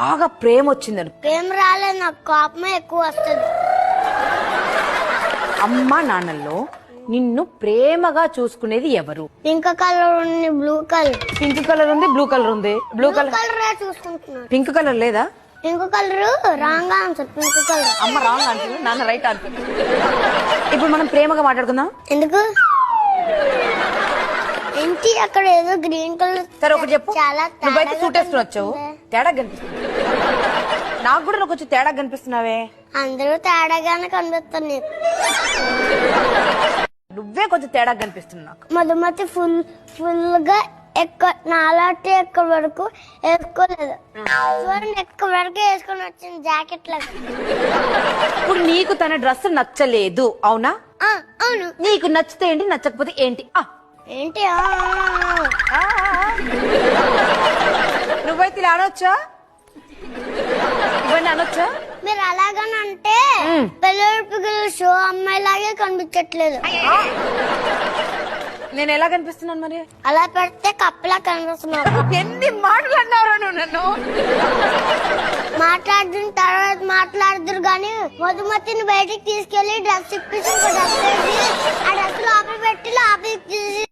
బాగా ప్రేమ వచ్చిందని. ప్రేమ రాలేదు, నాకు కోపమే ఎక్కువ వస్తుంది. అమ్మా నాన్నల్లో నిన్ను ప్రేమగా చూసుకునేది ఎవరు? పింక్ కలర్ ఉంది, బ్లూ కలర్. పింక్ కలర్ ఉంది, బ్లూ కలర్ ఉంది. బ్లూ కలర్ చూసుకుంటున్నాడు. పింక్ కలర్ లేదా? Pink colour wrong answer. Pink colour. అమ్మ రాంగ్ ఆన్సర్, నాన్న రైట్ ఆన్సర్. ఇప్పుడు మనం ప్రేమగా మాట్లాడుకుందాం. ఎందుకు ఏంటి అక్కడ ఏదో గ్రీన్ కలర్? సరే ఒకటి చెప్పు. చాలా నువ్వైతే సూట్ వేసుకుని వచ్చావు, తేడా కనిపిస్తుంది. నాకు కూడా నువ్వు కొంచెం తేడా కనిపిస్తున్నావే. అందరూ తేడాగానే కనిపిస్తారు నీకు. నువ్వే కొంచెం తేడా కనిపిస్తుంది నాకు. మధుమతి ఫుల్ గా నాలాంటి ఎక్క వరకు వేసుకోలేదు. చూడండి ఎక్క వరకు వేసుకొని వచ్చింది జాకెట్ లాగా. ఇప్పుడు నీకు తన డ్రెస్ నచ్చలేదు అవునా? అవును. నీకు నచ్చితే ఏంటి, నచ్చకపోతే ఏంటి? ఏంటి నువ్వైతే ఇలా అనొచ్చా? ఇవన్నీ అనొచ్చా? మీరు అలాగనంటే పిల్లల పిల్లల షో అమ్మాయిలాగే కనిపించట్లేదు. నేను ఎలా కనిపిస్తున్నాను మరి? అలా పెడితే కప్పలా కనిపిస్తున్నావు. ఎన్ని మాటలు అన్నావు నువ్వు నన్ను? మాట్లాడిన తర్వాత మాట్లాడుదురు గాని మధుమతిని బయటికి తీసుకెళ్లి డ్రెస్ ఇప్పించి ఆ డ్రెస్ లోపల పెట్టి లోపలికి తీసి